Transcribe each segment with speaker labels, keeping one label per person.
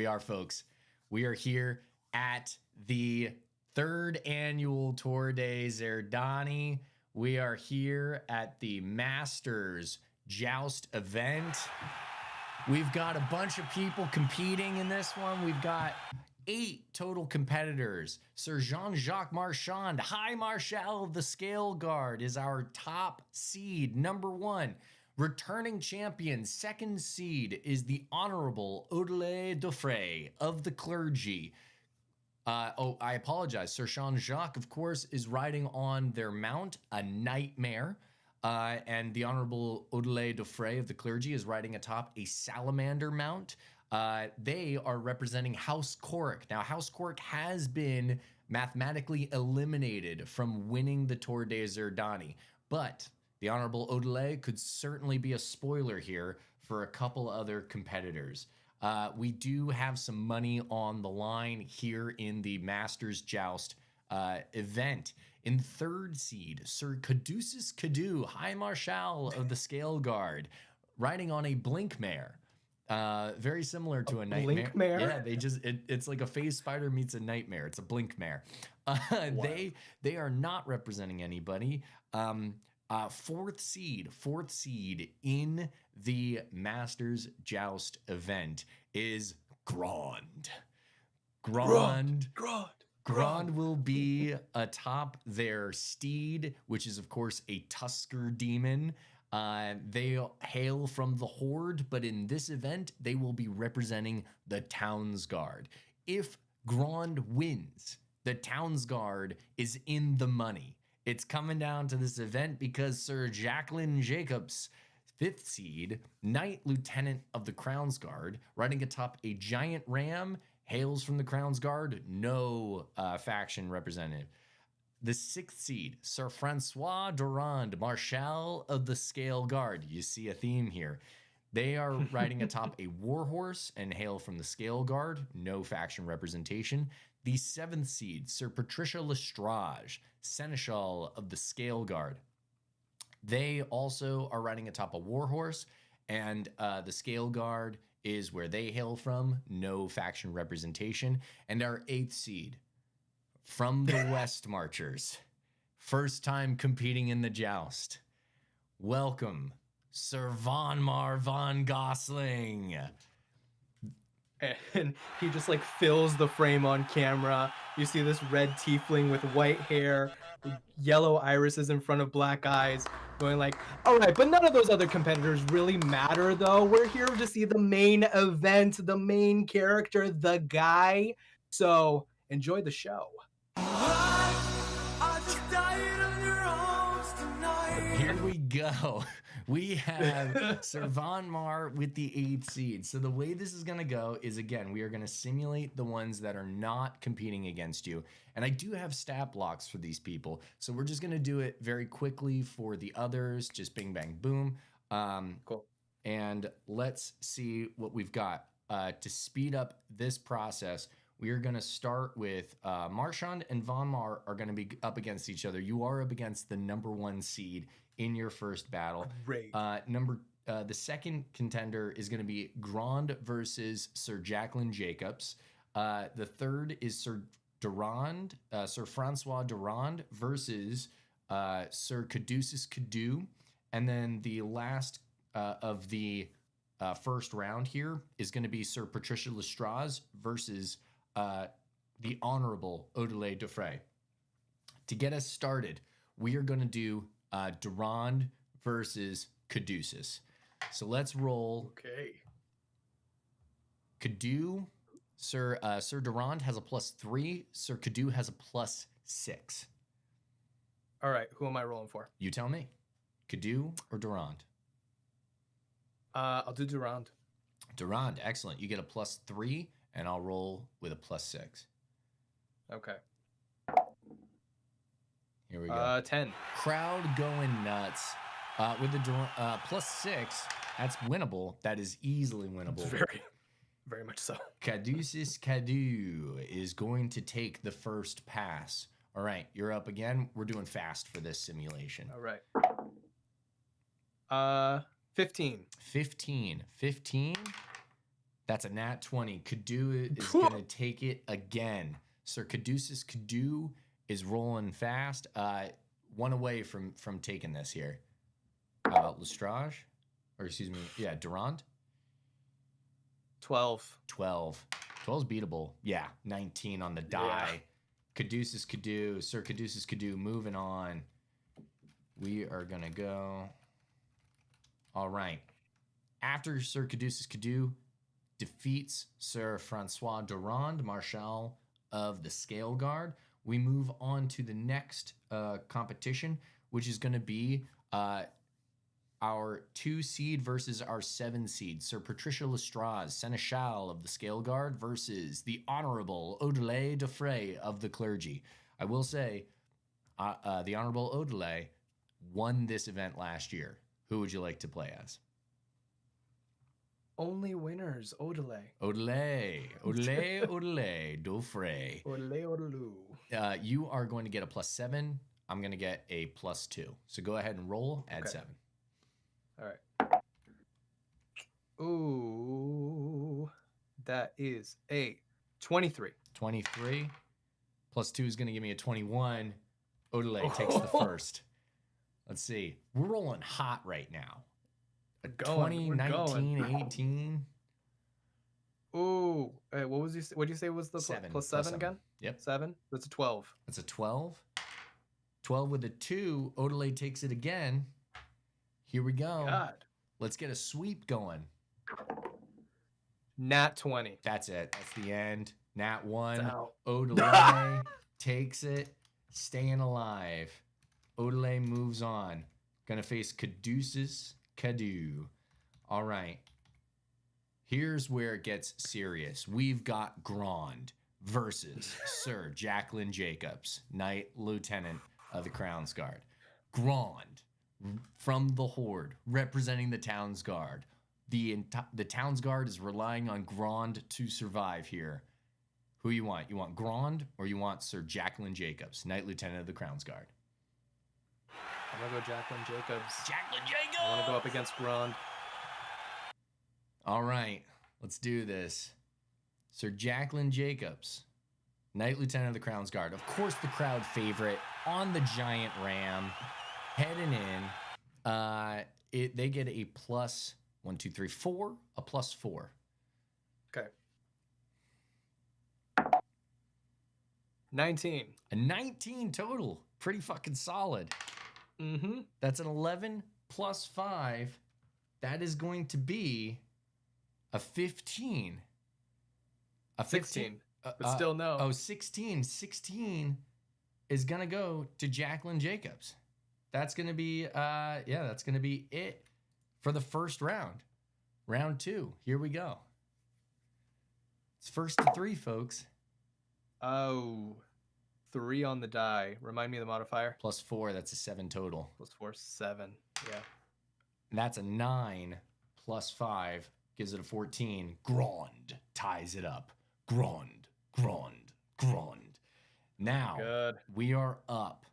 Speaker 1: we are, folks. We are here at the third annual Tour de Xerdani. We are here at the Masters Joust event. We've got a bunch of people competing in this one. We've got 8 total competitors. Sir Jean-Jacques Marchand, High Marshal of the Scale Guard, is our top seed, number 1. Returning champion, 2nd seed, is the Honorable Odelay Dauphré of the Clergy. I apologize. Sir Jean-Jacques, of course, is riding on their mount, a Nightmare. And the Honorable Odelay Dauphré of the Clergy is riding atop a Salamander mount. They are representing House Cork. Now, House Cork has been mathematically eliminated from winning the Tour de Xerdani, but the Honorable Odelay could certainly be a spoiler here for a couple other competitors. We do have some money on the line here in the Masters Joust event. In 3rd seed, Sir Caduceus Cadu, High Marshal of the Scale Guard, riding on a Blink Mare. Very similar to a Nightmare.
Speaker 2: Blink Mare?
Speaker 1: Yeah, it's like a phase spider meets a Nightmare. It's a Blink Mare. They are not representing anybody. 4th seed in the Masters Joust event is Grand. Grand will be atop their steed, which is, of course, a Tusker demon. They hail from the Horde, but in this event, they will be representing the Towns Guard. If Grand wins, the Towns Guard is in the money. It's coming down to this event because Sir Jacqueline Jacobs, 5th seed, Knight Lieutenant of the Crown's Guard, riding atop a giant ram, hails from the Crown's Guard, no faction representative. The 6th seed, Sir Francois Durand, Marshal of the Scale Guard. You see a theme here. They are riding atop a warhorse and hail from the Scale Guard, no faction representation. The 7th seed, Sir Patricia Lestrade, Seneschal of the Scale Guard. They also are riding atop a warhorse, and the Scale Guard is where they hail from, no faction representation. And our 8th seed, from the West Marchers, first time competing in the Joust. Welcome, Sir Vonmar von Gosling.
Speaker 2: And he just like fills the frame on camera. You see this red tiefling with white hair, yellow irises in front of black eyes, going like, all right, but none of those other competitors really matter though. We're here to see the main event, the main character, the guy. So enjoy the show.
Speaker 1: Here we go. We have Sir Vonmar with the 8th seed. So the way this is going to go is, again, we are going to simulate the ones that are not competing against you. And I do have stat blocks for these people. So we're just going to do it very quickly for the others. Just bing, bang, boom.
Speaker 2: Cool.
Speaker 1: And let's see what we've got. To speed up this process, we are going to start with Marchand and Vonmar are going to be up against each other. You are up against the number 1 seed in your first battle.
Speaker 2: Great.
Speaker 1: The second contender is going to be Grand versus Sir Jacqueline Jacobs. The third is Sir Durand, Sir Francois Durand versus Sir Caduceus Cadu. And then the last of the first round here is going to be Sir Patricia Lestrade versus the Honorable Odelay Dauphré. To get us started, we are going to do Durand versus Caduceus. So let's roll.
Speaker 2: Okay.
Speaker 1: Cadu, Sir Durand has a +3. Sir Cadu has a +6.
Speaker 2: All right. Who am I rolling for?
Speaker 1: You tell me. Cadu or Durand?
Speaker 2: I'll do Durand.
Speaker 1: Durand, excellent. You get a +3, and I'll roll with a +6.
Speaker 2: Okay.
Speaker 1: Here we go.
Speaker 2: 10.
Speaker 1: Crowd going nuts. With the +6, that's winnable. That is easily winnable.
Speaker 2: Very, very much so.
Speaker 1: Caduceus Cadu is going to take the first pass. All right, you're up again. We're doing fast for this simulation.
Speaker 2: All right. 15.
Speaker 1: 15. That's a nat 20. Kadu is going to take it again. Sir Caduceus Kadu is rolling fast. One away from taking this here. Lestrade? Or excuse me, yeah, Durand?
Speaker 2: 12.
Speaker 1: 12. 12 is beatable. Yeah, 19 on the die. Yeah. Caduceus Kadu, Sir Caduceus Kadu, moving on. We are going to go. All right. After Sir Caduceus Kadu defeats Sir Francois Durand, Marshal of the Scale Guard, we move on to the next competition, which is going to be our 2 seed versus our 7 seed. Sir Patricia Lestrade, Seneschal of the Scale Guard, versus the Honorable Odelay de Frey of the Clergy. I will say, the Honorable Odelay won this event last year. Who would you like to play as?
Speaker 2: Only winners, Odelay.
Speaker 1: Odelay de Frey.
Speaker 2: Odelay.
Speaker 1: You are going to get a +7. I'm going to get a +2. So go ahead and roll, add 7.
Speaker 2: All right. Ooh, that is a 23.
Speaker 1: 23. +2 is going to give me a 21. Odelay takes the first. Let's see. We're rolling hot right now. 19, 18.
Speaker 2: Ooh, hey, what did you say was the +7 again?
Speaker 1: Yep.
Speaker 2: 7. That's a 12.
Speaker 1: That's a 12. 12 with a 2. Odelay takes it again. Here we go.
Speaker 2: God.
Speaker 1: Let's get a sweep going.
Speaker 2: Nat 20.
Speaker 1: That's it. That's the end. Nat 1. Odelay takes it. Staying alive. Odelay moves on. Gonna face Caduceus Kadu. All right. Here's where it gets serious. We've got Grand versus Sir Jacqueline Jacobs, Knight Lieutenant of the Crown's Guard. Grand from the Horde, representing the Town's Guard. The Town's Guard is relying on Grand to survive here. Who you want? You want Grand or you want Sir Jacqueline Jacobs, Knight Lieutenant of the Crown's Guard?
Speaker 2: I'm going to go Jacqueline Jacobs.
Speaker 1: Jacqueline Jacobs!
Speaker 2: I want to go up against Grand.
Speaker 1: All right, let's do this. Sir Jacqueline Jacobs, Knight Lieutenant of the Crown's Guard. Of course, the crowd favorite on the giant ram, heading in. They get a +1, 2, 3, 4, a +4.
Speaker 2: Okay. 19.
Speaker 1: A 19 total. Pretty fucking solid.
Speaker 2: Mm-hmm.
Speaker 1: That's an 11 + 5. That is going to be a 15. A
Speaker 2: 16. But still no.
Speaker 1: Oh, 16. 16 is going to go to Jacqueline Jacobs. That's going to be, that's going to be it for the first round. Round 2. Here we go. It's first to 3, folks.
Speaker 2: Oh, 3 on the die. Remind me of the modifier.
Speaker 1: +4. That's a 7 total.
Speaker 2: +4, 7. Yeah.
Speaker 1: And that's a 9 + 5. Gives it a 14. Grand ties it up. Grand. Now,
Speaker 2: good.
Speaker 1: We are up.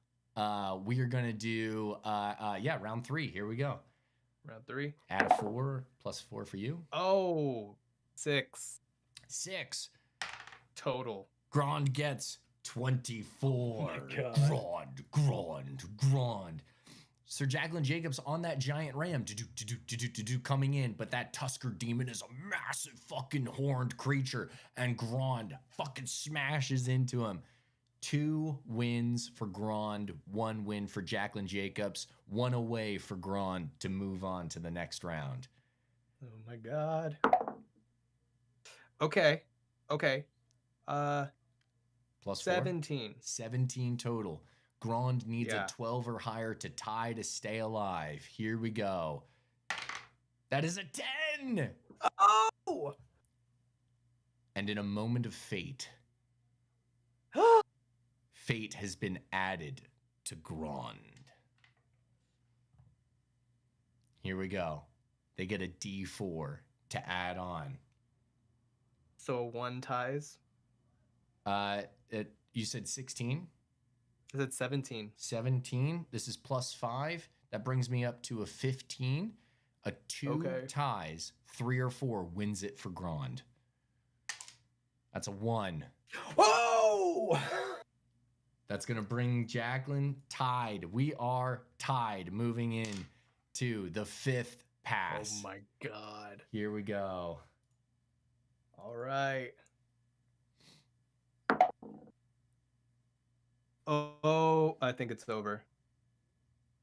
Speaker 1: We are going to do, round 3. Here we go.
Speaker 2: Round 3.
Speaker 1: Add a 4, +4 for you.
Speaker 2: Oh, 6.
Speaker 1: 6.
Speaker 2: Total.
Speaker 1: Grand gets 24.
Speaker 2: Oh my God.
Speaker 1: Grand. Sir Jacqueline Jacobs on that giant ram, coming in, but that Tusker Demon is a massive fucking horned creature, and Grand fucking smashes into him. 2 wins for Grand, 1 win for Jacqueline Jacobs, 1 away for Grand to move on to the next round.
Speaker 2: Oh my God. Okay. +4. 17.
Speaker 1: 17 total. Grand needs a 12 or higher to tie to stay alive. Here we go. That is a 10!
Speaker 2: Oh!
Speaker 1: And in a moment of fate, fate has been added to Grand. Here we go. They get a D4 to add on.
Speaker 2: So 1 ties?
Speaker 1: You said 16?
Speaker 2: I said 17.
Speaker 1: 17. This is +5. That brings me up to a 15. A 2
Speaker 2: Okay.
Speaker 1: ties, 3 or 4 wins it for Grand. That's a 1.
Speaker 2: Whoa!
Speaker 1: That's going to bring Jacqueline tied. We are tied moving in to the 5th pass.
Speaker 2: Oh my God.
Speaker 1: Here we go.
Speaker 2: All right. Oh, I think it's over.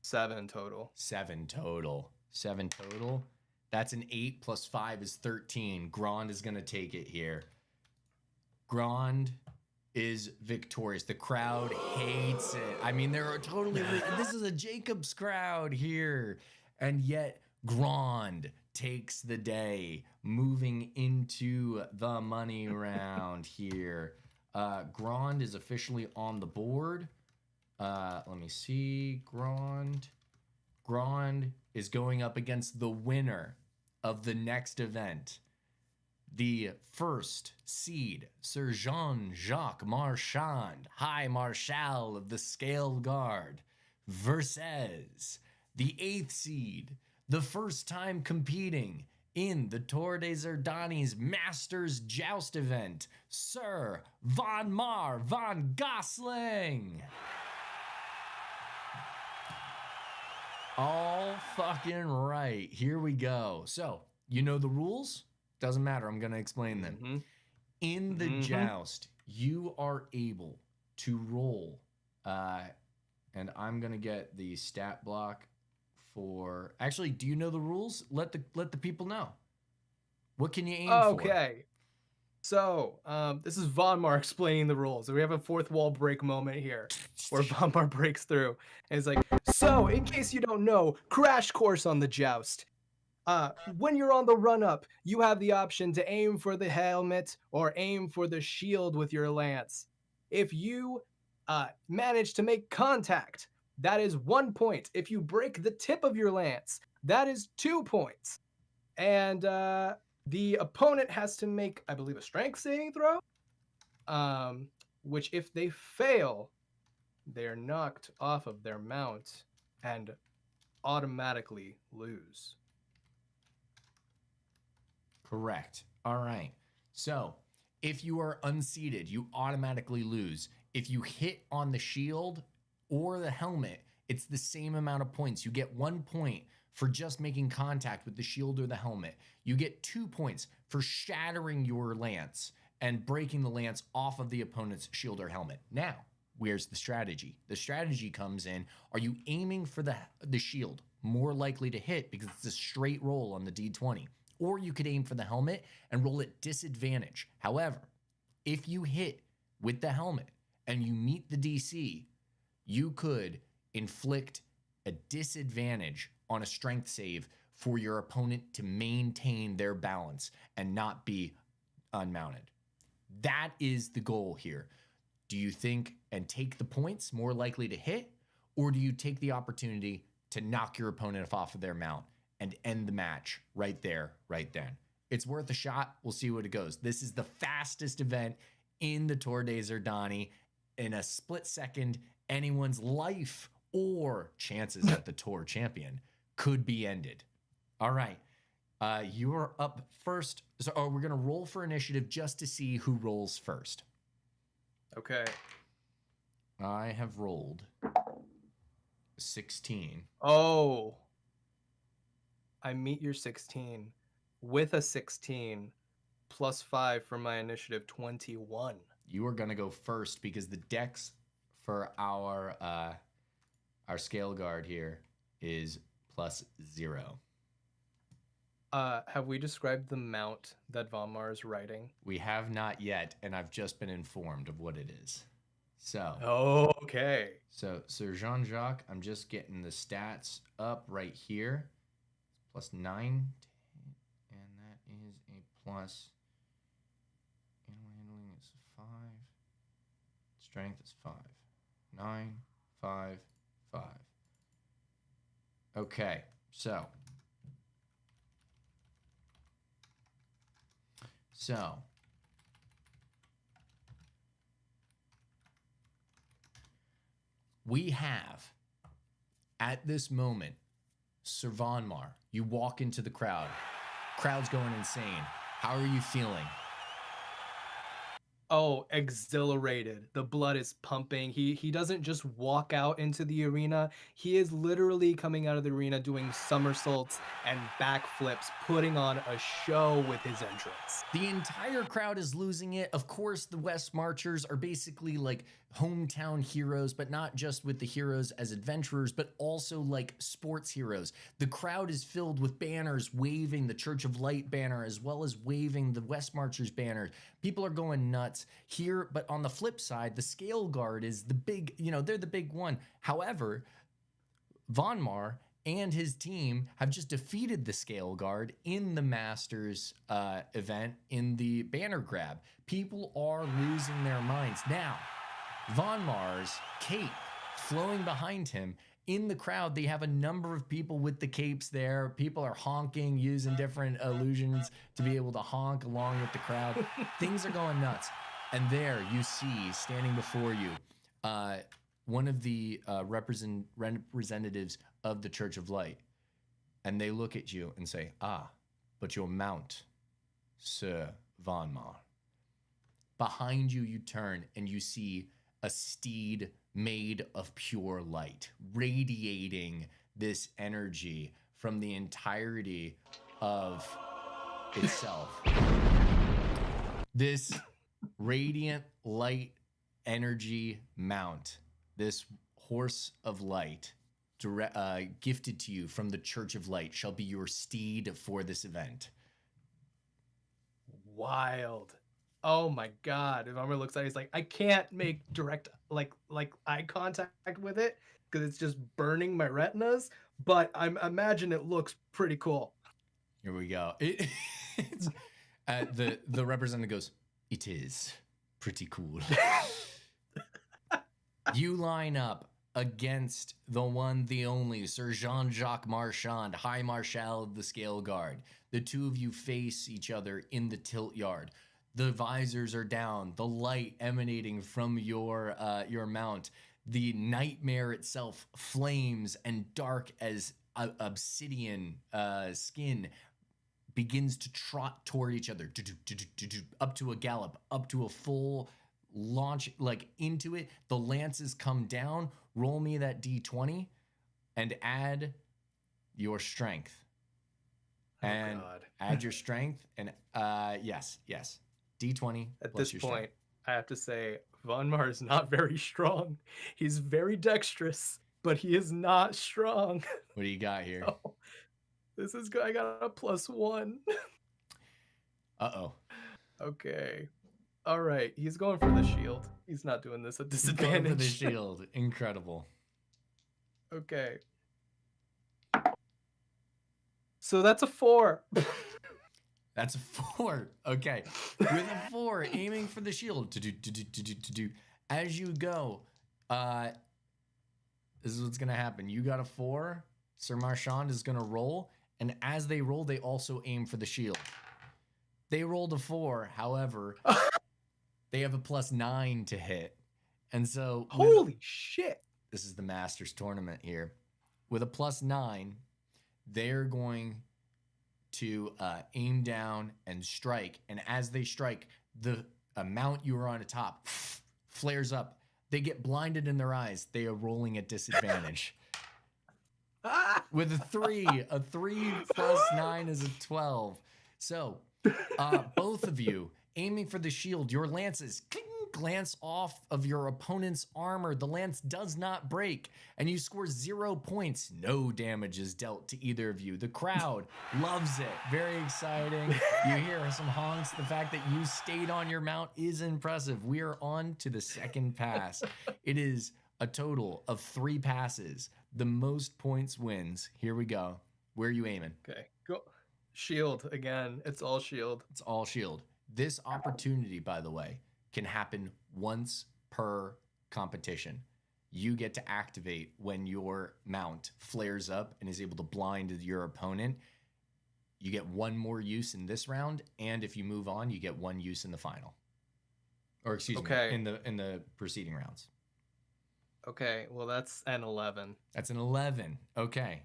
Speaker 2: 7 total.
Speaker 1: 7 total. 7 total. That's an 8 plus 5 is 13. Grand is going to take it here. Grand is victorious. The crowd hates it. I mean, there are totally, this is a Jacobs crowd here. And yet Grand takes the day, moving into the money round here. Grand is officially on the board. Let me see. Grand is going up against the winner of the next event. The first seed, Sir Jean-Jacques Marchand, High Marshal of the Scale Guard, versus the 8th seed, the first time competing in the Tour des Xerdani's Masters Joust event, Sir Van Mar van Gosling. All fucking right. Here we go. So, you know the rules? Doesn't matter. I'm going to explain them.
Speaker 2: Mm-hmm.
Speaker 1: In the joust, you are able to roll. And I'm going to get the stat block for... Actually, do you know the rules? Let the people know. What can you aim for?
Speaker 2: Okay. So, this is Von Mar explaining the rules. So we have a fourth wall break moment here where Von Mar breaks through. And it's like, so, in case you don't know, crash course on the joust. When you're on the run-up, you have the option to aim for the helmet or aim for the shield with your lance. If you manage to make contact, that is 1 point. If you break the tip of your lance, that is 2 points. And the opponent has to make, I believe, a strength saving throw, which if they fail, they are knocked off of their mount and automatically lose.
Speaker 1: Correct. All right. So, if you are unseated, you automatically lose. If you hit on the shield or the helmet, it's the same amount of points. You get 1 point for just making contact with the shield or the helmet. You get 2 points for shattering your lance and breaking the lance off of the opponent's shield or helmet. Now, where's the strategy? The strategy comes in, are you aiming for the shield? More likely to hit because it's a straight roll on the D20. Or you could aim for the helmet and roll at disadvantage. However, if you hit with the helmet and you meet the DC, you could inflict a disadvantage on a strength save for your opponent to maintain their balance and not be unmounted. That is the goal here. Do you think and take the points more likely to hit, or do you take the opportunity to knock your opponent off of their mount and end the match right there, right then? It's worth a shot. We'll see what it goes. This is the fastest event in the Tour des Xerdani. In a split second, anyone's life or chances at the Tour champion could be ended. All right. You are up first. So we're going to roll for initiative just to see who rolls first.
Speaker 2: Okay.
Speaker 1: I have rolled 16.
Speaker 2: Oh. I meet your 16 with a 16 plus 5 for my initiative, 21.
Speaker 1: You are going to go first because the dex for our scale guard here is +0.
Speaker 2: Have we described the mount that Von Mar is riding?
Speaker 1: We have not yet, and I've just been informed of what it is. So.
Speaker 2: Oh, okay.
Speaker 1: So, Sir Jean-Jacques, I'm just getting the stats up right here. +9, and that is a plus. Animal handling is 5. Strength is 5. 9, 5, 5. Okay, so we have at this moment Sir Vonmar, you walk into the crowd. Crowd's going insane. How are you feeling?
Speaker 2: Oh, exhilarated. The blood is pumping. He doesn't just walk out into the arena. He is literally coming out of the arena doing somersaults and backflips, putting on a show with his entrance.
Speaker 1: The entire crowd is losing it. Of course, the West Marchers are basically like hometown heroes, but not just with the heroes as adventurers, but also like sports heroes. The crowd is filled with banners waving the Church of Light banner as well as waving the West Marchers banner. People are going nuts here, but on the flip side, the Scale Guard is the big, they're the big one. However, Vonmar and his team have just defeated the Scale Guard in the Masters event in the banner grab. People are losing their minds. Now, Vonmar's cape flowing behind him. In the crowd, they have a number of people with the capes there. People are honking, using different illusions to be able to honk along with the crowd. Things are going nuts. And there you see, standing before you, one of the representatives of the Church of Light. And they look at you and say, but your mount, Sir Vonmar. Behind you, you turn and you see a steed made of pure light, radiating this energy from the entirety of itself. This radiant light energy mount, this horse of light, gifted to you from the Church of Light, shall be your steed for this event.
Speaker 2: Wild. Oh my God. If Amr looks at it, he's like, I can't make direct like eye contact with it because it's just burning my retinas, but I imagine it looks pretty cool.
Speaker 1: Here we go. It's, the representative goes, it is pretty cool. You line up against the one, the only, Sir Jean-Jacques Marchand, High Marshal of the Scale Guard. The two of you face each other in the tilt yard. The visors are down, the light emanating from your mount. The nightmare itself flames and dark as obsidian skin begins to trot toward each other, up to a gallop, up to a full launch, like into it. The lances come down. Roll me that D20 and add your strength. And add your strength. And yes. D20.
Speaker 2: At this point, I have to say, Vonmar is not very strong. He's very dexterous, but he is not strong.
Speaker 1: What do you got here?
Speaker 2: Oh, this is good. I got a +1.
Speaker 1: Uh-oh.
Speaker 2: Okay. All right. He's going for the shield. He's not doing this at disadvantage.
Speaker 1: Going for the shield. Incredible.
Speaker 2: Okay. So that's a 4.
Speaker 1: That's a 4. Okay. With a 4, aiming for the shield. As you go, this is what's going to happen. You got a 4. Sir Marchand is going to roll. And as they roll, they also aim for the shield. They rolled a 4. However, they have a +9 to hit. And so...
Speaker 2: Holy shit.
Speaker 1: This is the Masters tournament here. With a +9, they're going to aim down and strike. And as they strike, the mount you were on atop flares up. They get blinded in their eyes. They are rolling at disadvantage. With a 3 plus 9 is a 12. So both of you aiming for the shield, your lances glance off of your opponent's armor. The lance does not break, and you score 0 points. No damage is dealt to either of you. The crowd loves it. Very exciting. You hear some honks. The fact that you stayed on your mount is impressive. We are on to the second pass. It is a total of 3 passes. The most points wins. Here we go. Where are you aiming?
Speaker 2: Okay, go. Shield again. It's all shield.
Speaker 1: It's all shield. This opportunity, by the way, can happen once per competition. You get to activate when your mount flares up and is able to blind your opponent. You get 1 more use in this round, and if you move on, you get 1 use in the final. Or excuse me, in the preceding rounds.
Speaker 2: Okay, well that's an 11.
Speaker 1: That's an 11. Okay.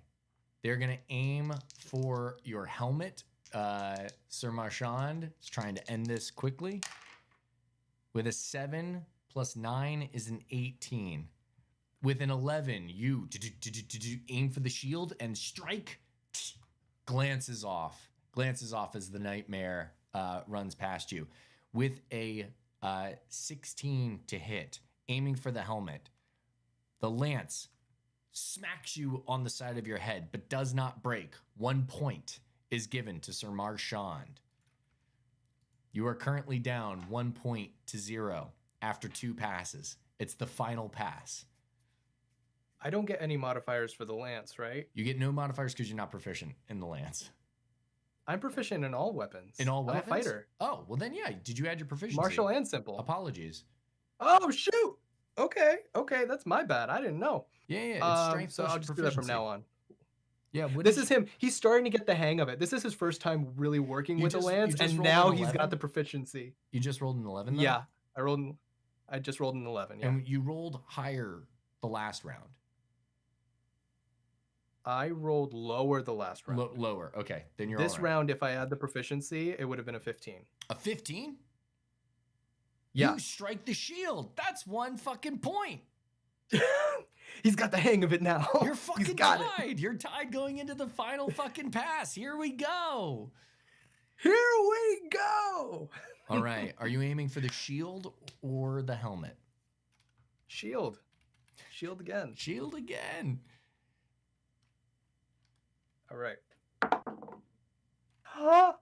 Speaker 1: They're going to aim for your helmet. Sir Marchand is trying to end this quickly. With a 7 plus 9 is an 18. With an 11, you aim for the shield and strike. Glances off as the nightmare runs past you. With a 16 to hit, aiming for the helmet. The lance smacks you on the side of your head, but does not break. 1 point is given to Sir Marchand. You are currently down 1 point to 0 after 2 passes. It's the final pass.
Speaker 2: I don't get any modifiers for the lance, right?
Speaker 1: You get no modifiers because you're not proficient in the lance.
Speaker 2: I'm proficient in all weapons.
Speaker 1: In all weapons?
Speaker 2: I'm a fighter.
Speaker 1: Oh, well then, yeah. Did you add your proficiency?
Speaker 2: Martial and simple.
Speaker 1: Apologies.
Speaker 2: Oh, shoot. Okay, that's my bad. I didn't know.
Speaker 1: Yeah, it's strength.
Speaker 2: So I'll just do that from now on.
Speaker 1: Yeah,
Speaker 2: this is him. He's starting to get the hang of it. This is his first time really working with the lance, and now he's got the proficiency.
Speaker 1: You just rolled an 11, though?
Speaker 2: Yeah, I just rolled an 11, yeah.
Speaker 1: And you rolled higher the last round.
Speaker 2: I rolled lower the last round.
Speaker 1: Lower, okay. Then you're
Speaker 2: This round, if I add the proficiency, it would have been a 15.
Speaker 1: A 15?
Speaker 2: Yeah.
Speaker 1: You strike the shield. That's 1 fucking point.
Speaker 2: He's got the hang of it now.
Speaker 1: You're fucking tied. You're tied going into the final fucking pass. Here we go. All right. Are you aiming for the shield or the helmet?
Speaker 2: Shield. Shield again.
Speaker 1: Shield again.
Speaker 2: All right. Huh?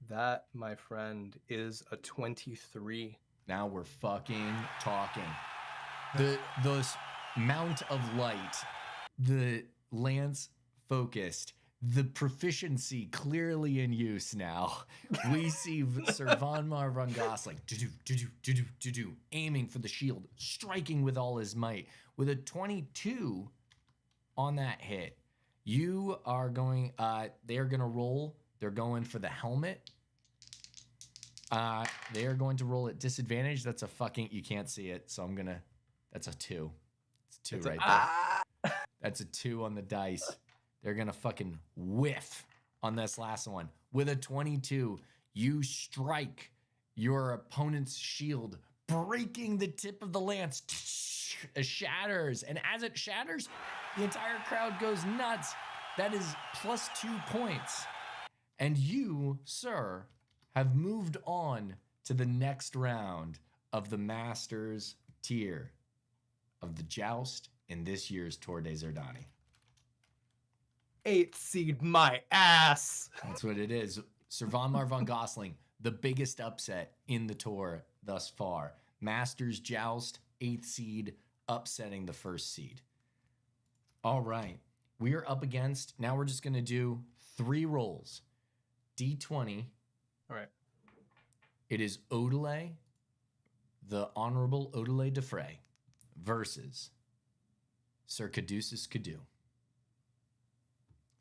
Speaker 2: That, my friend, is a 23.
Speaker 1: Now we're fucking talking. The mount of light, the lance focused, the proficiency clearly in use now. We see Sir Vonmar von Gosling aiming for the shield, striking with all his might. With a 22 on that hit, you are going, they're going to roll. They're going for the helmet. They are going to roll at disadvantage. That's a fucking, you can't see it, so I'm going to, that's a 2. It's 2 right there. That's a 2 on the dice. They're going to fucking whiff on this last one. With a 22, you strike your opponent's shield, breaking the tip of the lance. It shatters. And as it shatters, the entire crowd goes nuts. That is plus 2 points. And you, sir, have moved on to the next round of the Masters tier of the Joust in this year's Tour des Xerdani.
Speaker 2: 8th seed my ass.
Speaker 1: That's what it is. Sir Vonmar von Gosling, the biggest upset in the tour thus far. Masters Joust, 8th seed, upsetting the 1st seed. All right. We are up against, now we're just going to do 3 rolls. D20.
Speaker 2: All right.
Speaker 1: It is Odelay, the Honorable Odelay de Frey, versus Sir Caduceus Cadu.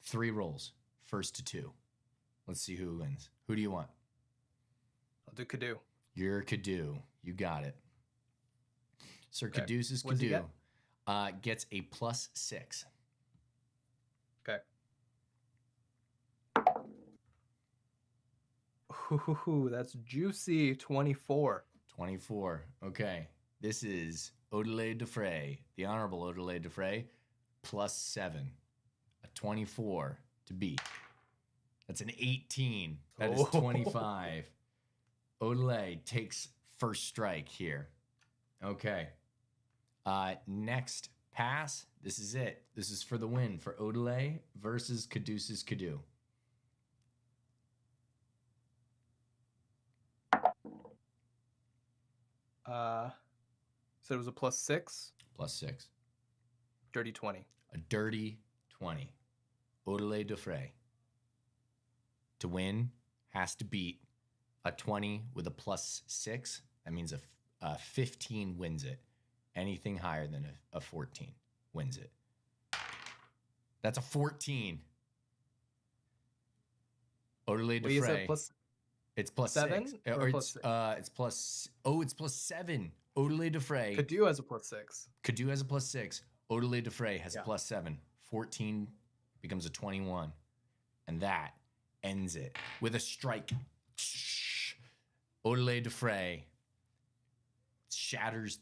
Speaker 1: 3 rolls, 1st to 2. Let's see who wins. Who do you want?
Speaker 2: I'll do Cadu.
Speaker 1: You're Cadu. You got it. Sir Caduceus Cadu gets a plus 6.
Speaker 2: Okay. Ooh, that's juicy. 24.
Speaker 1: 24. Okay. This is Odelay de Frey, the Honorable Odelay de Frey, plus 7. A 24 to beat. That's an 18. That is 25. Odelay takes first strike here. Okay. Next pass. This is it. This is for the win for Odelay versus Caduceus Cadu.
Speaker 2: So it was a plus 6?
Speaker 1: Plus 6.
Speaker 2: Dirty 20.
Speaker 1: A dirty 20. Odelay de Frey. To win, has to beat a 20 with a plus 6. That means a 15 wins it. Anything higher than a 14 wins it. That's a 14. Odelay de Frey. It's plus
Speaker 2: 7?
Speaker 1: 6. Or it's plus. Oh, it's plus 7. Odelay de Frey.
Speaker 2: Cadu has a plus 6.
Speaker 1: Cadu has a plus 6. Odelay de Frey has a plus 7. 14 becomes a 21. And that ends it with a strike. Odelay de Frey shatters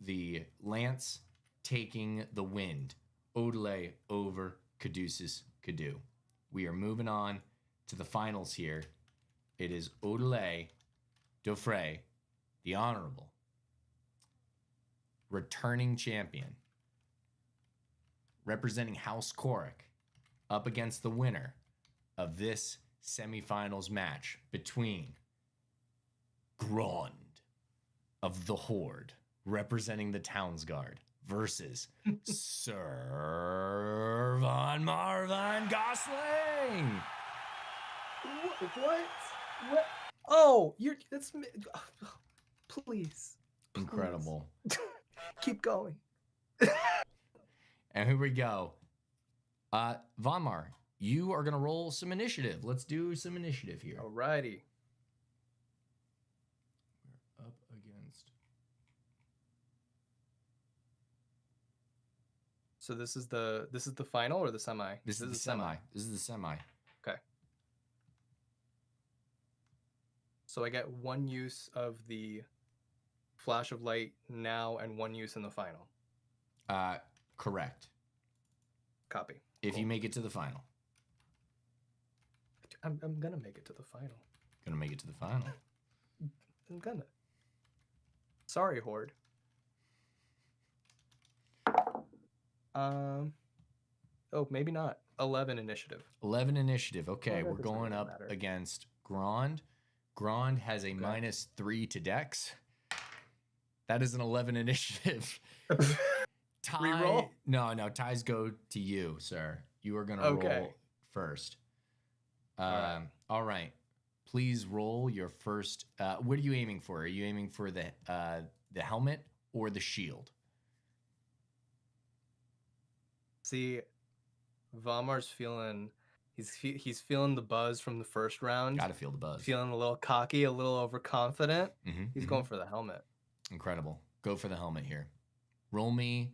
Speaker 1: the lance, taking the wind. Odelay over Caduceus Cadu. We are moving on to the finals here. It is Odelay de Frey, the honorable, returning champion, representing House Korik, up against the winner of this semifinals match between Grond of the Horde, representing the Townsguard, versus Sir Von Marvin Gosling.
Speaker 2: What? Oh, please.
Speaker 1: Incredible.
Speaker 2: Keep going.
Speaker 1: And here we go. Von Mar, you are going to roll some initiative. Let's do some initiative here.
Speaker 2: Alrighty.
Speaker 1: We're up against.
Speaker 2: So this is the final or the semi?
Speaker 1: This is the semi. This is the semi.
Speaker 2: Okay. So I get one use of the flash of light now and one use in the final.
Speaker 1: Correct.
Speaker 2: Copy.
Speaker 1: If you make it to the final.
Speaker 2: I'm gonna make it to the final.
Speaker 1: Gonna make it to the final.
Speaker 2: I'm gonna. Sorry, Horde. Oh, maybe not. 11 initiative.
Speaker 1: 11 initiative. Okay,
Speaker 2: Well,
Speaker 1: we're going up
Speaker 2: matter.
Speaker 1: against Grond. Grond has a -3 to Dex. That is an 11 initiative. Ty,
Speaker 2: Reroll?
Speaker 1: No. Ties go to you, sir. You are gonna roll first. All right. Please roll your first. What are you aiming for? Are you aiming for the helmet or the shield?
Speaker 2: See, Vamar's feeling. He's feeling the buzz from the first round.
Speaker 1: Gotta feel the buzz.
Speaker 2: Feeling a little cocky, a little overconfident. He's going for the helmet.
Speaker 1: Incredible. Go for the helmet here. Roll me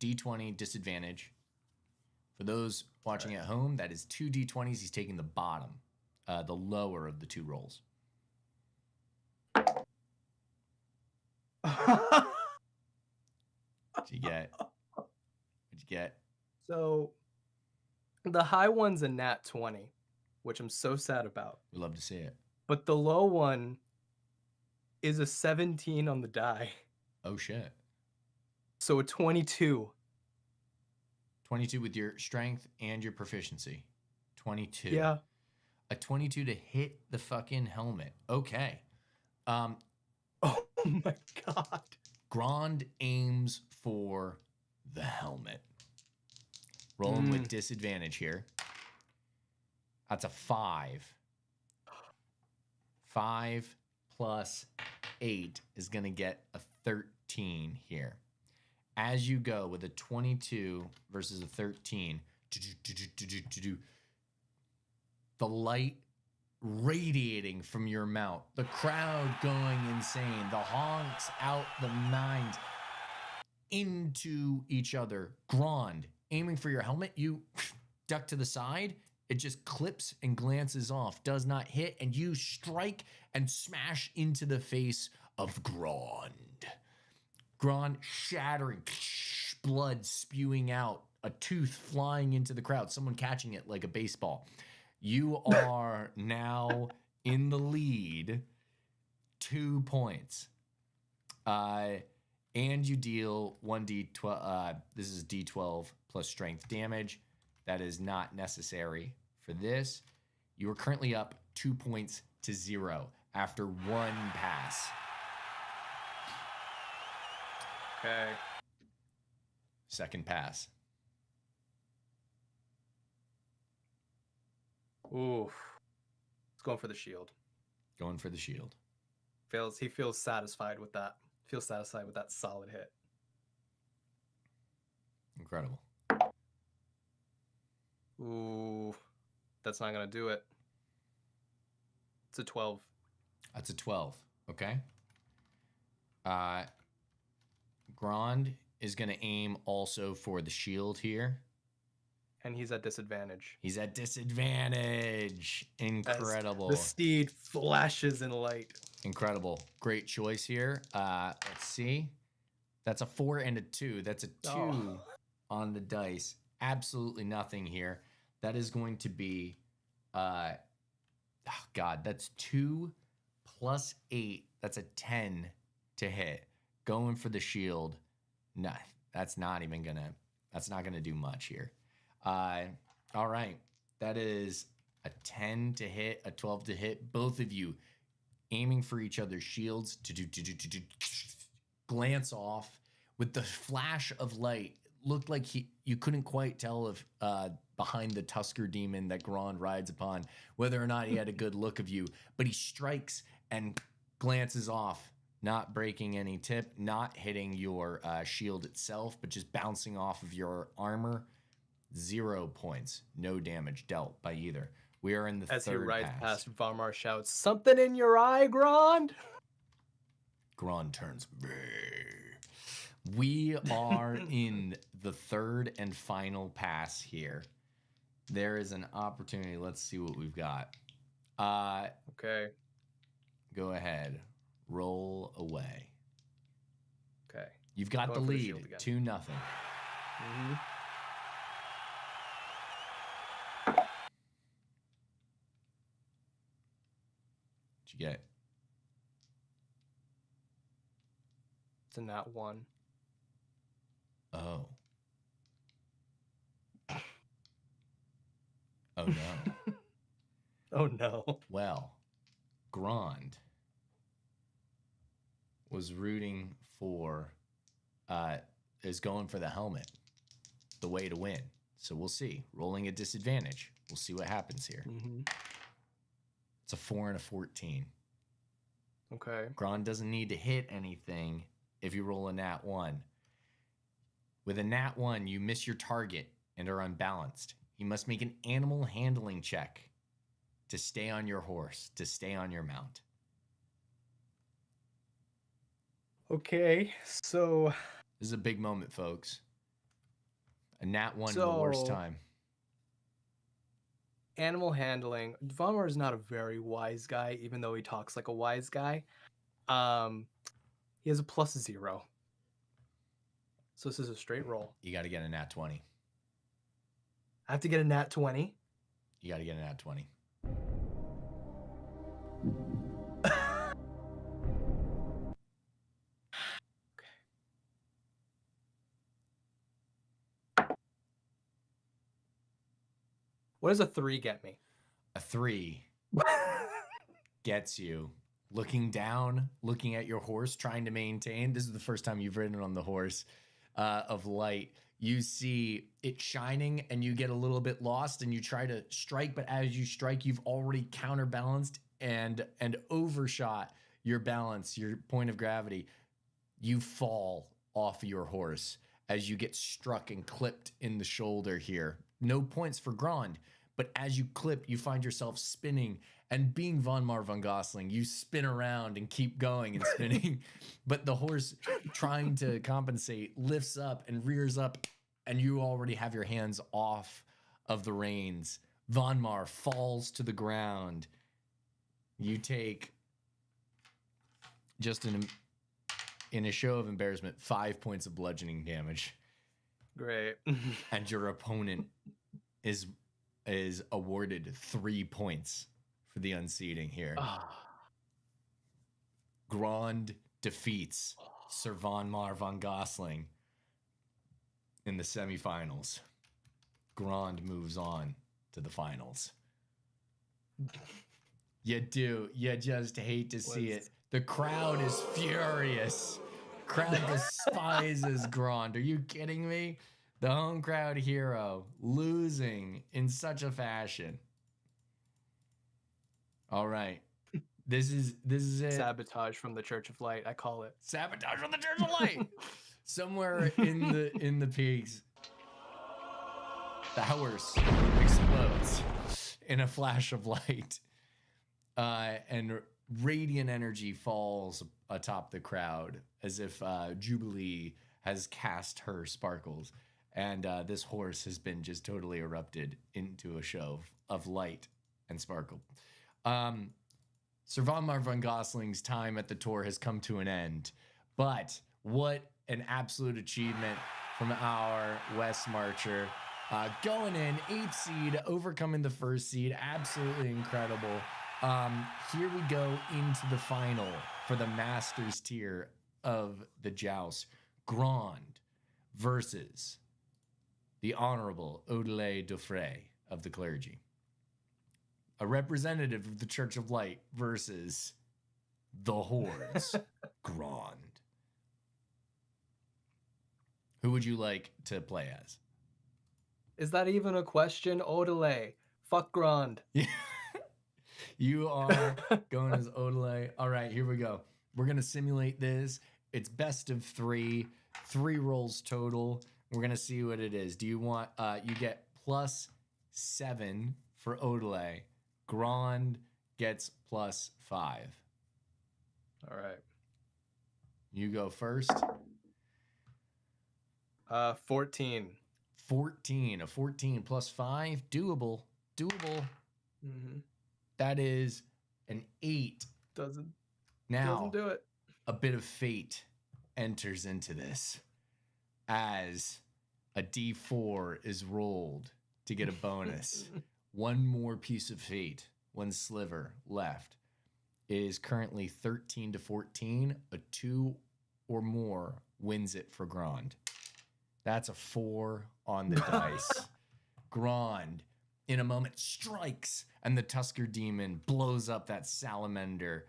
Speaker 1: D20 disadvantage. For those watching at home, that is 2 D20s. He's taking the bottom, the lower of the two rolls. What'd you get? What'd you get?
Speaker 2: So, the high one's a nat 20, which I'm so sad about.
Speaker 1: We love to see it.
Speaker 2: But the low one is a 17 on the die.
Speaker 1: Oh, shit.
Speaker 2: So a 22.
Speaker 1: 22 with your strength and your proficiency. 22.
Speaker 2: Yeah.
Speaker 1: A 22 to hit the fucking helmet. Okay.
Speaker 2: Oh my god.
Speaker 1: Grond aims for the helmet. Rolling with disadvantage here. That's a 5. 5 plus 8 is going to get a 13 here. As you go with a 22 versus a 13, the light radiating from your mouth, the crowd going insane, the honks out the nines into each other. Grond, aiming for your helmet, you duck to the side. It just clips and glances off, does not hit, and you strike and smash into the face of Grond. Grond shattering, blood spewing out, a tooth flying into the crowd, someone catching it like a baseball. You are now in the lead, 2 points. And you deal 1d12. This is d12 plus strength damage. That is not necessary for this. You are currently up 2 points to 0 after one pass.
Speaker 2: Okay.
Speaker 1: Second pass.
Speaker 2: Oof. He's going for the shield.
Speaker 1: Going for the shield.
Speaker 2: He feels satisfied with that. Feels satisfied with that solid hit.
Speaker 1: Incredible.
Speaker 2: Ooh. That's not going to do it. It's a 12.
Speaker 1: That's a 12. Okay. Grond is going to aim also for the shield here.
Speaker 2: And he's at disadvantage.
Speaker 1: He's at disadvantage. Incredible.
Speaker 2: The steed flashes in light.
Speaker 1: Incredible. Great choice here. Let's see. That's a 4 and a 2. That's a 2 on the dice. Absolutely nothing here. That is going to be, oh God, that's 2 plus 8. That's a 10 to hit. Going for the shield. No, that's not gonna do much here. All right. That is a 10 to hit, a 12 to hit. Both of you aiming for each other's shields. Glance off with the flash of light. Looked like you couldn't quite tell if behind the Tusker demon that Grand rides upon whether or not he had a good look of you, but he strikes and glances off, not breaking any tip, not hitting your shield itself, but just bouncing off of your armor. 0 points, no damage dealt by either. We are in the
Speaker 2: As
Speaker 1: third
Speaker 2: he rides
Speaker 1: pass.
Speaker 2: past, Varmar shouts, "Something in your eye, Grand?"
Speaker 1: Grand turns. We are in the third and final pass here. There is an opportunity. Let's see what we've got.
Speaker 2: Okay.
Speaker 1: Go ahead. Roll away.
Speaker 2: Okay.
Speaker 1: You've got the lead. 2-0.
Speaker 2: Mm-hmm.
Speaker 1: What'd you get?
Speaker 2: It's a nat 1.
Speaker 1: Oh. Oh no.
Speaker 2: Oh no.
Speaker 1: Well, Grand was rooting for, is going for the helmet, the way to win. So we'll see. Rolling at disadvantage. We'll see what happens here.
Speaker 2: Mm-hmm.
Speaker 1: It's a 4 and a 14.
Speaker 2: Okay.
Speaker 1: Grand doesn't need to hit anything if you roll a nat 1. With a nat 1, you miss your target and are unbalanced. You must make an animal handling check to stay on your horse, to stay on your mount.
Speaker 2: Okay, so...
Speaker 1: This is a big moment, folks. A nat 1 in the worst time.
Speaker 2: Animal handling. Varmar is not a very wise guy, even though he talks like a wise guy. He has a +0. So this is a straight roll.
Speaker 1: You got to get a nat 20.
Speaker 2: I have to get a nat 20?
Speaker 1: You got to get a nat 20.
Speaker 2: What does a 3 get me?
Speaker 1: A 3 gets you looking down, looking at your horse, trying to maintain. This is the first time you've ridden on the horse of light. You see it shining and you get a little bit lost and you try to strike, but as you strike, you've already counterbalanced and overshot your balance, your point of gravity. You fall off your horse as you get struck and clipped in the shoulder here. No points for Grand, but as you clip, you find yourself spinning, and being Vonmar von Gosling, you spin around and keep going and spinning, but the horse, trying to compensate, lifts up and rears up, and you already have your hands off of the reins. Vonmar falls to the ground. You take, just in a show of embarrassment, 5 points of bludgeoning damage.
Speaker 2: Great.
Speaker 1: And your opponent is awarded 3 points for the unseating here. Grand defeats Sir Vonmar von Gosling in the semifinals. Grand moves on to the finals. You just hate to see it. The crowd is furious. Crowd despises Grand. Are you kidding me? The home crowd hero losing in such a fashion. All right. This is it.
Speaker 2: Sabotage from the Church of Light, I call it.
Speaker 1: Sabotage from the Church of Light. Somewhere in the peaks, the horse explodes in a flash of light. And radiant energy falls atop the crowd as if Jubilee has cast her sparkles. And this horse has been just totally erupted into a show of light and sparkle. Sir Von Gosling's time at the tour has come to an end. But what an absolute achievement from our West Marcher. Going in, 8th seed, overcoming the 1st seed. Absolutely incredible. Here we go into the final for the Masters tier of the Joust. Grand versus the Honorable Odelay Dauphren of the clergy. A representative of the Church of Light versus the Hordes. Grand. Who would you like to play as?
Speaker 2: Is that even a question? Odelay. Fuck Grand.
Speaker 1: You are going as Odelay. All right, here we go. We're going to simulate this. It's best of 3. 3 rolls total. We're going to see what it is. Do you want, you get +7 for Odelay. Grand gets +5.
Speaker 2: All right.
Speaker 1: You go first.
Speaker 2: 14.
Speaker 1: 14. A 14 +5. Doable.
Speaker 2: Mm-hmm.
Speaker 1: That is an 8.
Speaker 2: Doesn't do it.
Speaker 1: A bit of fate enters into this as a D4 is rolled to get a bonus. One more piece of fate, one sliver left. It is currently 13 to 14. A 2 or more wins it for Grand. That's a 4 on the dice. Grand, in a moment, strikes, and the Tusker Demon blows up that salamander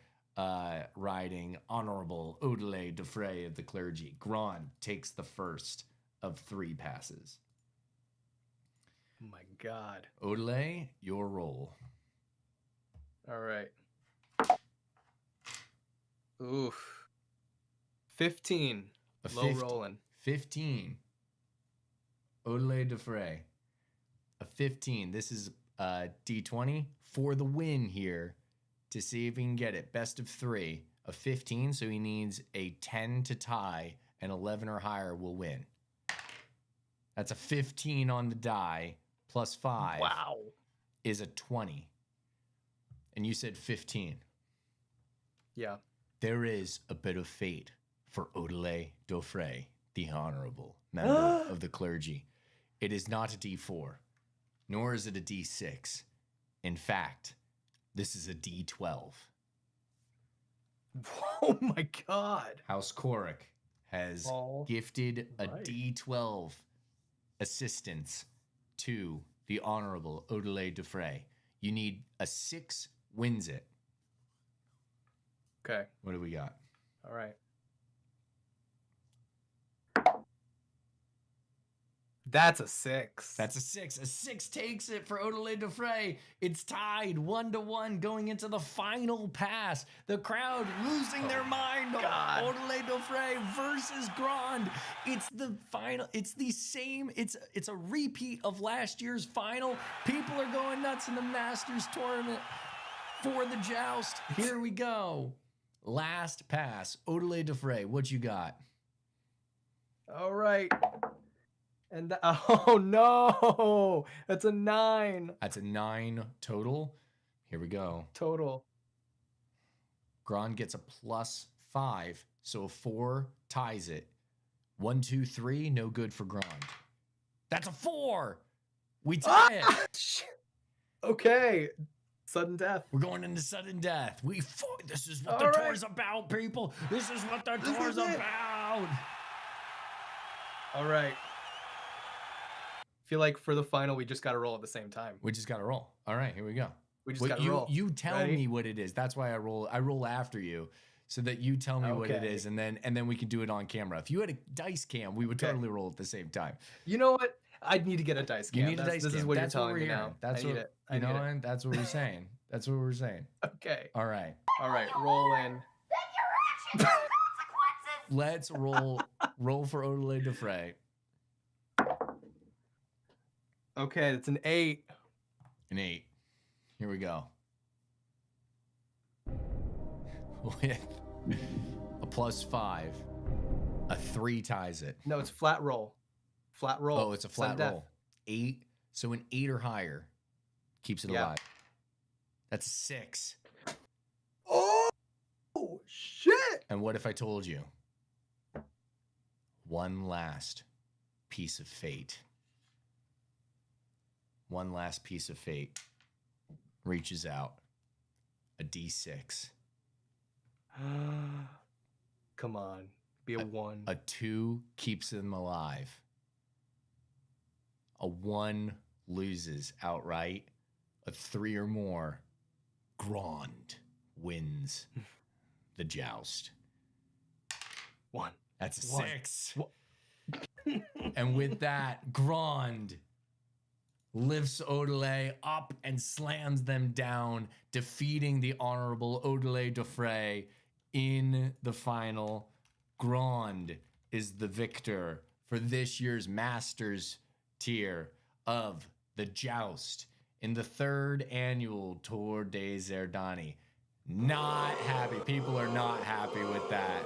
Speaker 1: riding Honorable Odelay Dauphren of the clergy. Grand takes the first of 3 passes.
Speaker 2: Oh my God.
Speaker 1: Odelay, your roll.
Speaker 2: All right. Oof. 15. Low rolling.
Speaker 1: 15. Odelay Dauphren. A 15. This is D20 for the win here to see if he can get it. Best of 3. A 15, so he needs a 10 to tie, and 11 or higher will win. That's a 15 on the die, +5.
Speaker 2: Wow.
Speaker 1: Is a 20. And you said 15.
Speaker 2: Yeah.
Speaker 1: There is a bit of fate for Odelay Dauphren, the honorable member of the clergy. It is not a D4, nor is it a D6. In fact, this is a D12.
Speaker 2: Oh my God.
Speaker 1: House Korik has gifted a D12 assistance to the honorable Odelay Dauphren. You need a 6 wins it.
Speaker 2: Okay.
Speaker 1: What do we got?
Speaker 2: All right. That's a 6.
Speaker 1: That's a 6. A 6 takes it for Odelay Dauphren. It's tied 1-1 going into the final pass. The crowd losing their mind.
Speaker 2: God.
Speaker 1: Odelay Dauphren versus Grand. It's the final. It's the same. It's a repeat of last year's final. People are going nuts in the Masters tournament for the Joust. Here we go. Last pass. Odelay Dauphren, what you got?
Speaker 2: All right. And oh no, that's a 9.
Speaker 1: That's a 9 total. Here we go.
Speaker 2: Total.
Speaker 1: Grand gets a +5, so a 4 ties it. 1, 2, 3, no good for Grand. That's a 4. We tie it.
Speaker 2: Okay. Sudden death.
Speaker 1: We're going into sudden death. This is what the tour's about, people. This is what the tour's about.
Speaker 2: All right. Feel like for the final, we just got to roll at the same time.
Speaker 1: We just got to roll. All right, here we go.
Speaker 2: We just got to roll.
Speaker 1: You tell me what it is. That's why I roll. I roll after you, so that you tell me what it is, and then we can do it on camera. If you had a dice cam, we would totally roll at the same time.
Speaker 2: You know what? I'd need to get a dice cam.
Speaker 1: You need a dice cam.
Speaker 2: This is what you're telling me now.
Speaker 1: That's what you know, and that's what we're saying. That's what we're saying.
Speaker 2: Okay.
Speaker 1: All right.
Speaker 2: All right. Roll in.
Speaker 1: Let's roll. Roll for Odelay Dauphren.
Speaker 2: Okay, it's an 8.
Speaker 1: An 8. Here we go. With a +5, a 3 ties it.
Speaker 2: No, it's flat roll. Flat roll.
Speaker 1: Oh, it's a flat
Speaker 2: Sudden
Speaker 1: roll. 8. So an 8 or higher keeps it alive. That's 6.
Speaker 2: Oh, shit.
Speaker 1: And what if I told you? One last piece of fate. One last piece of fate reaches out. A D6.
Speaker 2: Come on. Be a 1.
Speaker 1: A 2 keeps them alive. A 1 loses outright. A 3 or more, Grand wins the joust.
Speaker 2: 1.
Speaker 1: That's a
Speaker 2: 1.
Speaker 1: 6. And with that, Grand lifts Odelay up and slams them down, defeating the Honorable Odelay Dufresne in the final. Grand is the victor for this year's Masters tier of the Joust in the 3rd annual Tour des Xerdani. Not happy. People are not happy with that.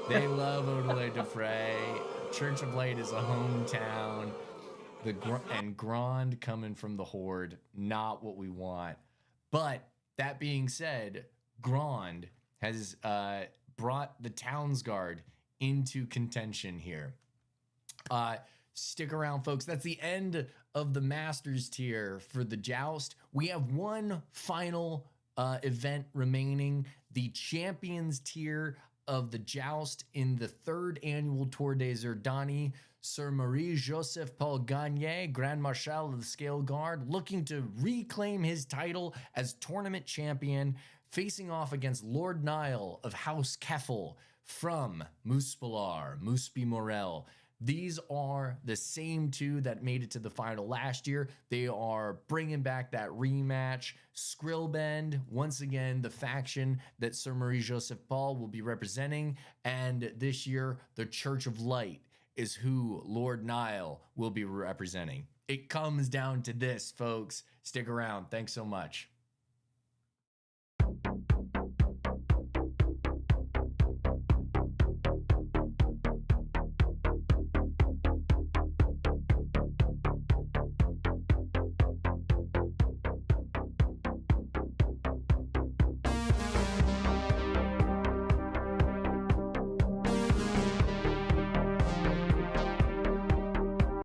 Speaker 1: They love Odelay Dufresne. Church of Light is a hometown. And Grand coming from the Horde, not what we want. But that being said, Grand has brought the Towns Guard into contention here. Stick around, folks. That's the end of the Masters tier for the Joust. We have one final event remaining, the Champions tier of the Joust in the 3rd annual Tour des Xerdani. Sir Marie-Joseph Paul Gagne, Grand Marshal of the Scale Guard, looking to reclaim his title as tournament champion, facing off against Lord Nile of House Keffel from Muspelard, Muspi Morel. These are the same 2 that made it to the final last year. They are bringing back that rematch. Skrillbend, once again, the faction that Sir Marie-Joseph Paul will be representing. And this year, the Church of Light is who Lord Nile will be representing. It comes down to this, folks. Stick around. Thanks so much.